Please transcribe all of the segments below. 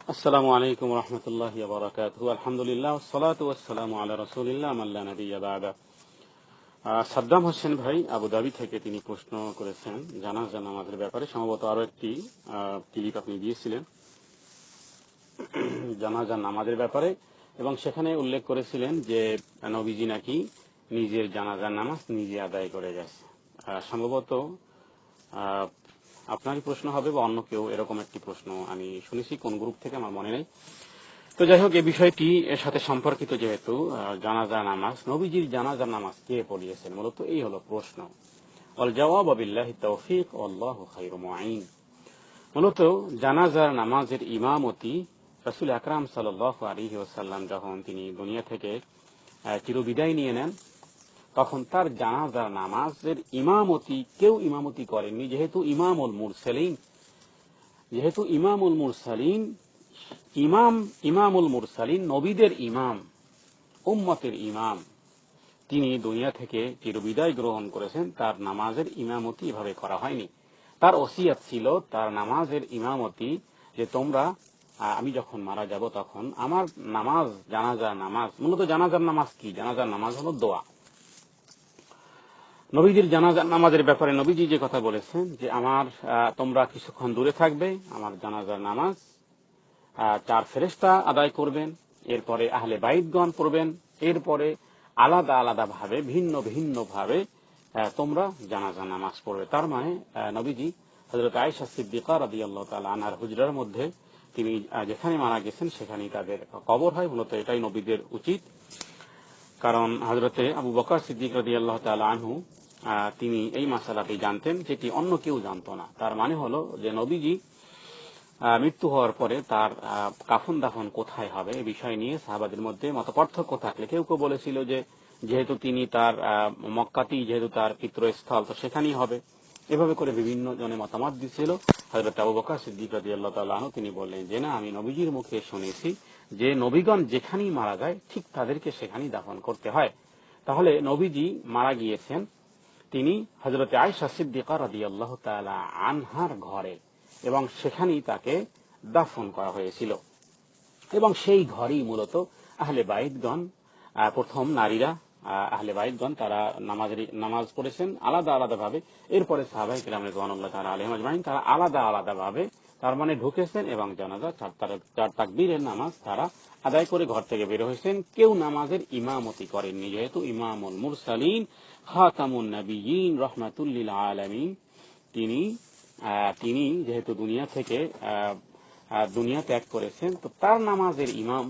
আসসালামু আলাইকুম রহমতুল্লাহি ওয়া বারাকাতুহু। আলহামদুলিল্লাহ ওয়াসসালাতু ওয়াসসালামু আলা রাসূলিল্লাহ লা নাবিয়্যা বা'দা। সাদ্দাম হোসেন ভাই আবুধাবি থেকে তিনি প্রশ্ন করেছেন জানাজা নামাজের ব্যাপারে। সম্ভবত আরো একটি ক্লিপ আপনি দিয়েছিলেন জানাজা নামাজের ব্যাপারে, এবং সেখানে উল্লেখ করেছিলেন যে নবীজি নাকি নিজের জানাজার নামাজ নিজে আদায় করে গেছে। সম্ভবত আপনারই প্রশ্ন হবে বা অন্য কেউ এরকম একটি প্রশ্ন আমি শুনেছি, কোন গ্রুপ থেকে আমার মনে নেই। তো যাই হোক, এই বিষয়টি এর সাথে সম্পর্কিত, যেহেতু জানাজা নামাজ, নবীজির জানাজা নামাজ কে পড়িয়েছেন, মূলত এই হলো প্রশ্ন। ওয়াল জাওয়াবু বিল্লাহি তাওফীক ওয়াল্লাহু খায়রুল মুঈন। মূলত জানাজার নামাজের ইমামতি রাসূল আকরাম সাল্লাল্লাহু আলাইহি ওয়াসাল্লাম যখন তিনি দুনিয়া থেকে চিরবিদায় নিয়ে নেন, তখন তার জানাজার নামাজের কেউ ইমামতি করেননি, যেহেতু ইমামুল মুরসালিন নবীদের ইমাম, উম্মতের ইমাম, তিনি দুনিয়া থেকে চিরবিদায় গ্রহণ করেছেন। তার নামাজের ইমামতি এভাবে করা হয়নি। তার ওসিয়ত ছিল তার নামাজের ইমামতি, যে তোমরা আমি যখন মারা যাব তখন আমার নামাজ, জানাজার নামাজ, মূলত জানাজার নামাজ কি? জানাজার নামাজ হলো দোয়া। নবীজির জানাজার নামাজের ব্যাপারে নবীজি যে কথা বলেছেন যে তোমরা কিছুক্ষণ দূরে থাকবে, আমার জানাজার নামাজ 4 ফেরেশতা আদায় করবেন, এরপরে আহলে বাইতগণ পড়বেন, এরপরে আলাদা আলাদা ভাবে, ভিন্ন ভিন্ন ভাবে তোমরা জানাজা নামাজ পড়বে। তার মানে নবীজি হযরত আয়েশা সিদ্দিকা রাদিয়াল্লাহু তাআলা আনহার হুজরার মধ্যে তিনি যেখানে মারা গেছেন সেখানেই তাদের কবর হয়। মূলত এটাই নবীদের উচিত, কারণ হযরতে আবু বকর সিদ্দিক রাদিয়াল্লাহু তাআলা আনহু তিনি এই মাসালাটি জানতেন, যেটি অন্য কেউ জানতো না। তার মানে হলো যে নবীজি মৃত্যু হওয়ার পরে তার কাফন দাফন কোথায় হবে, এ বিষয় নিয়ে সাহাবাদের মধ্যে মতপার্থক্য থাকলে কেউ কেউ বলেছিল যে যেহেতু তিনি তার মক্কাতেই যেহেতু তার পিতৃস্থল, তো সেখানেই হবে। এভাবে করে বিভিন্ন জনে মতামত দিচ্ছিল। হযরত আবু বকর সিদ্দিক রাদিয়াল্লাহু তাআলা আনহু তিনি বললেন যে না, আমি নবীজির মুখে শুনেছি যে নবীগণ যেখানেই মারা যায় ঠিক তাদেরকে সেখানেই দাফন করতে হয়। তাহলে নবীজি মারা গিয়েছেন তিনি হযরত আয়েশা সিদ্দিকা রাদিয়াল্লাহু তাআলা আনহার ঘরে, এবং সেখানেই তাকে দাফন করা হয়েছিল। এবং সেই ঘরেই মূলত আহলে বাইতগণ, প্রথম নারীরা আহলে বাইতগণ, তারা নামাজ পড়েছেন আলাদা আলাদা ভাবে। এরপরে সাহাবায়ে কেরাম রিদওয়ানুল্লাহ তাআলা আলাইহিম আজমাইন তারা আলাদা আলাদা ভাবে তার মানে ঢুকেছেন, এবং জানাজা 4 তাকবীরের নামাজ তারা আদায় করে ঘর থেকে বের হয়েছেন। কেউ নামাজের ইমামতি করেননি, যেহেতু ইমামুল মুরসালিন খাতামুন নবিয়্যিন রাহমাতুল লিল আলামিন তিনি যেহেতু দুনিয়া ত্যাগ করেছেন, তো তার নামাজের ইমাম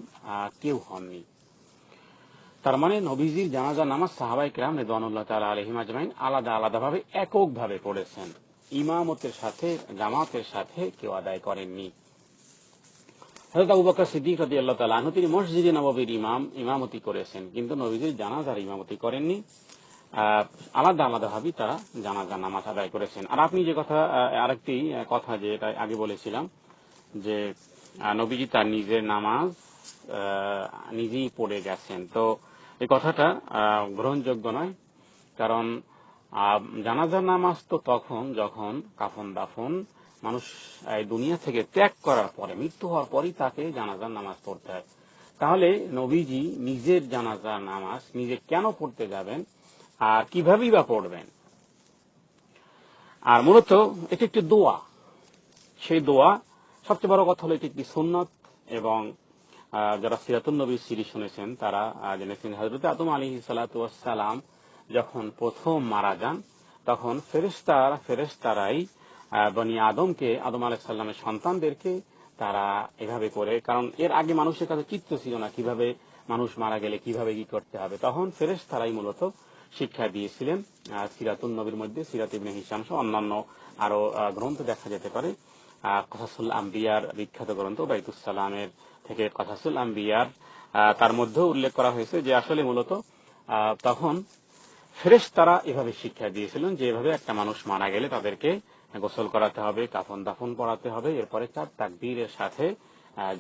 কেউ হননি। তার মানে নবীজির জানাজা নামাজ সাহাবায়ে কেরাম রিদওয়ানুল্লাহ তাআলা আলাইহিম আজমাইন আলাদা আলাদা ভাবে এককভাবে পড়েছেন, ইমামতের সাথে, জামাতের সাথে কেউ আদায় করেননি। হযরত আবু বকর সিদ্দিক রাদিয়াল্লাহু তাআলা আনহু তিনি মসজিদে নববীর ইমামতি করেছেন, কিন্তু নবীজির জানাজার ইমামতি করেননি। আলাদা আলাদা ভাবে তারা জানাজা নামাজ আদায় করেছেন। আর আপনি যে কথা, আরেকটি কথা যে এটা আগে বলেছিলাম যে নবীজি তার নিজের নামাজ নিজেই পড়ে গেছেন, তো এই কথাটা গ্রহণযোগ্য নয়। কারণ জানাজার নামাজ তো তখন যখন কাফন দাফন মানুষ দুনিয়া থেকে ত্যাগ করার পরে, মৃত্যু হওয়ার পরই তাকে জানাজার নামাজ পড়তে হয়। তাহলে নবীজি নিজের জানাজার নামাজ নিজে কেন পড়তে যাবেন আর কিভাবেই বা পড়বেন? আর মূলত এটি একটি দোয়া। সেই দোয়া, সবচেয়ে বড় কথা হলো এটি একটি সুন্নত, এবং যারা সিরাতুন নবী সিরিজ শুনেছেন তারা জেনেছেন হযরত আদম আলাইহিস সালাতু ওয়াস সালাম যখন প্রথম মারা যান, তখন ফেরেশতারাই বনি আদমকে, আদম আলাইহিস সালামের সন্তানদেরকে তারা এভাবে করে, কারণ এর আগে মানুষের কাছে চিত্র ছিল না কিভাবে মানুষ মারা গেলে কিভাবে কি করতে হবে, তখন ফেরেশতারাই মূলত শিক্ষা দিয়েছিলেন। সিরাতুন নবীর মধ্যে সিরাত ইবনে হিশাম সহ অন্যান্য আরো গ্রন্থ দেখা যেতে পারে। কসাসুল আম্বিয়ার বিখ্যাত গ্রন্থ বাইতুস সালামের থেকে কসাসুল আম্বিয়ার, তার মধ্যেও উল্লেখ করা হয়েছে যে আসলে মূলত তখন ফেরেশতারা এভাবে শিক্ষা দিয়েছিলেন যে এভাবে একটা মানুষ মারা গেলে তাদেরকে গোসল করাতে হবে, কাফন দাফন পরাতে হবে, এরপরে 4 তাকবীরের সাথে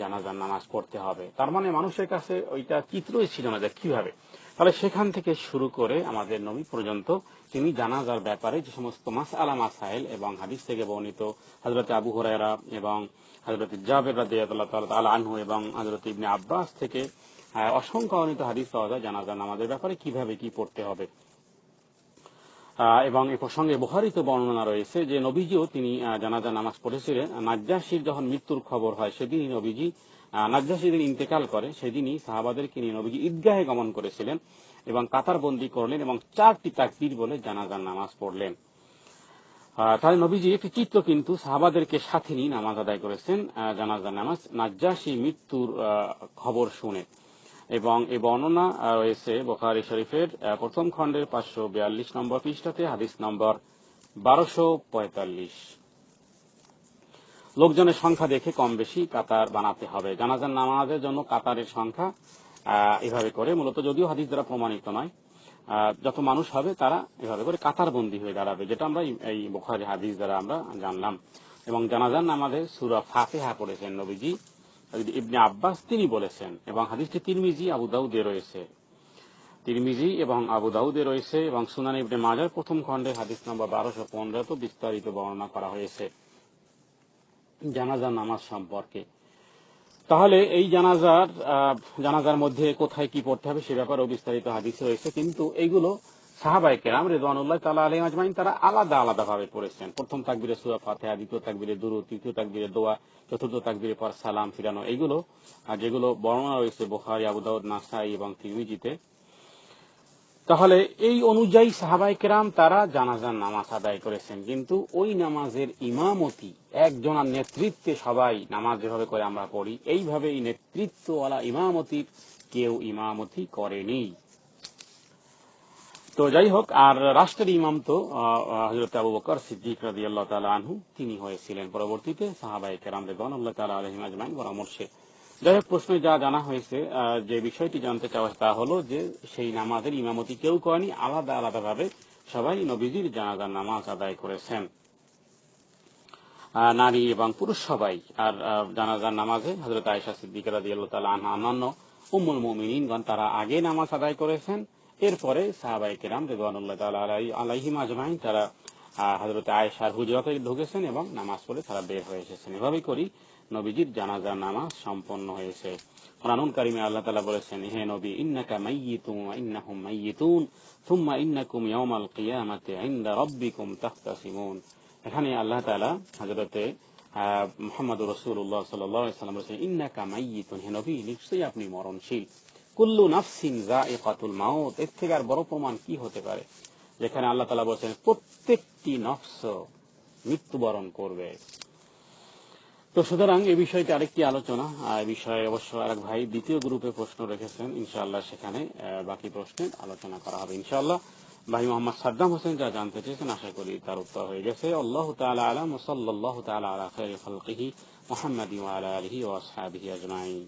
জানাজার নামাজ পড়তে হবে। তার মানে মানুষের কাছে ওইটা চিত্রই ছিল না যে কিভাবে। তাহলে সেখান থেকে শুরু করে আমাদের নবী পর্যন্ত তিনি জানাজার ব্যাপারে যে সমস্ত মাসআলা মাসাইল এবং হাদিস থেকে বর্ণিত হযরত আবু হুরায়রা এবং হযরত জাবের রাদিয়াল্লাহু তাআলা আনহু এবং হযরত ইবনে আব্বাস থেকে অসংখ্য অগণিত হাদিস পাওয়া যায় জানাজার নামাজের ব্যাপারে কিভাবে কি পড়তে হবে। এবং এ প্রসঙ্গে বুখারীতে বর্ণনা রয়েছে যে নবীজিও তিনি জানাজার নামাজ পড়েছিলেন। নাজ্জাশীর যখন মৃত্যুর খবর হয় সেদিনই নবীজি, নাজ্জাশী দিন ইন্তেকাল করে সেদিনই সাহাবাদেরকে নিয়ে নবীজি ঈদগাহে গমন করেছিলেন এবং কাতারবন্দি করলেন এবং 4টি তাকবীর বলে জানাজার নামাজ পড়লেন। তাহলে নবীজি একটি চিত্র কিন্তু সাহাবাদেরকে সাথে নিয়ে নামাজ আদায় করেছেন জানাজার নামাজ নাজ্জাশী মৃত্যুর খবর শুনে। এবং এই বর্ণনা রয়েছে বুখারী শরীফের প্রথম খণ্ডের 542 নম্বর পৃষ্ঠাতে, হাদিস নম্বর 1245। লোকজনের সংখ্যা দেখে কম বেশি কাতার বানাতে হবে। জানাজার নামাজের জন্য কাতারের সংখ্যা এভাবে করে, মূলত যদিও হাদিস দ্বারা প্রমাণিত নয়, যত মানুষ হবে তারা এভাবে করে কাতারবন্দী হয়ে দাঁড়াবে, যেটা আমরা এই বুখারী হাদিস দ্বারা আমরা জানলাম। এবং জানাজার নামাজে সূরা ফাতিহা পড়েছেন নবীজি, ইবনে আব্বাস তিনি বলেছেন। এবং হাদিসটি তিরমিজি আবু দাউদে রয়েছে, তিরমিজি এবং আবু দাউদে রয়েছে এবং সুনান ইবনে মাজার প্রথম খণ্ডের হাদিস নম্বর 1215 বিস্তারিত বর্ণনা করা হয়েছে জানাজার নামাজ সম্পর্কে। তাহলে এই জানাজার মধ্যে কোথায় কি পড়তে হবে সে ব্যাপারেও বিস্তারিত হাদিস রয়েছে, কিন্তু এইগুলো সাহাবায়ে কেরাম রিদওয়ানুল্লাহ তাআলা আলাইহিম আজমাইন তারা আলাদা আলাদা ভাবে পড়েছেন। প্রথম তাকবীরে সূরা ফাতিহা, দ্বিতীয় তাকবীরে দুরূদ, তৃতীয় তাকবীরে দোয়া, চতুর্থ তাকবীরে পর সালাম ফিরানো, এইগুলো যেগুলো বর্ণনা রয়েছে বুখারী, আবু দাউদ, নাসাঈ এবং তিরমিজিতে। তাহলে এই অনুযায়ী সাহাবায়ে কেরাম তারা জানাজার নামাজ আদায় করেছেন, কিন্তু ওই নামাজের ইমামতি একজনের নেতৃত্বে সবাই নামাজ যেভাবে করে আমরা পড়ি এইভাবে এই নেতৃত্বওয়ালা ইমামতির কেউ ইমামতি করেনি। তো যাই হোক, আর রাষ্ট্রের ইমাম তো হযরত আবু বকর সিদ্দিক রাদিয়াল্লাহু তাআলা আনহু তিনি হয়েছিলেন পরবর্তীতে সাহাবায়ে কেরাম রিদওয়ানুল্লাহ তাআলা আলাইহিম আজমাইন পরামর্শে। যাই হোক, প্রশ্নে যা জানা হয়েছে, যে বিষয়টি জানতে চাওয়া তা হলো যে সেই নামাজের ইমামতি কেউ করেনি, আলাদা আলাদা ভাবে সবাই নবীজির জানাজার নামাজ আদায় করেছেন, নারী এবং পুরুষ সবাই। আর জানাজার নামাজে হযরত আয়েশা সিদ্দিকা রাদিয়াল্লাহু তাআলা আনহা অন্যান্য উম্মুল মুমিনিনগণ তারা আগে নামাজ আদায় করেছেন, এরপরে সাহাবায়ে কেরাম রিদওয়ানুল্লাহ তাআলা আলাইহিম আজমাইন তারা হযরত আয়েশার হুজরাতে ঢুকেছেন এবং নামাজ পড়ে তারা বের হয়ে এসেছেন। এভাবেই করি নবীজির জানাজার নামাজ সম্পন্ন হয়েছে। কুরআনুল কারীমে আল্লাহ তাআলা বলেছেন, হে নবী, ইন্নাকা মাইয়িতুন ওয়া ইন্নাহুম মাইয়িতুন সুম্মা ইন্নাকুম ইয়াওমাল কিয়ামাতি ইনদা রাব্বিকুম তাখতাসিমুন। এখানে আল্লাহ তাআলা হযরতে মুহাম্মদুর রাসূলুল্লাহ সাল্লাল্লাহু আলাইহি ওয়াসাল্লাম বলেছেন, ইন্নাকা মাইয়িতুন, হে নবী নিশ্চয়ই আপনি মরণশীল। কুল্লু নাফসিন যায়িকাতুল মাউত, এর থেকে আর বড় প্রমাণ কি হতে পারে, যেখানে আল্লাহ তাআলা বলেছেন প্রত্যেকটি নফস মৃত্যুবরণ করবে। তো সুতরাং এই বিষয়টি আরেকটি আলোচনা, এই বিষয়ে অবশ্য আরেক ভাই দ্বিতীয় গ্রুপে প্রশ্ন রেখেছেন, ইনশাআল্লাহ সেখানে বাকি প্রশ্নের আলোচনা করা হবে ইনশাআল্লাহ। ভাই মোহাম্মদ সাদ্দাম হোসেন যা জানতে চেয়েছেন আশা করি তার উত্তর হয়ে গেছে। আল্লাহু তাআলা আ'লাম ওয়া সাল্লাল্লাহু তাআলা আলা খায়রি খালকিহি মুহাম্মাদিন ওয়া আলা আলিহি ওয়া আসহাবিহি আজমাইন।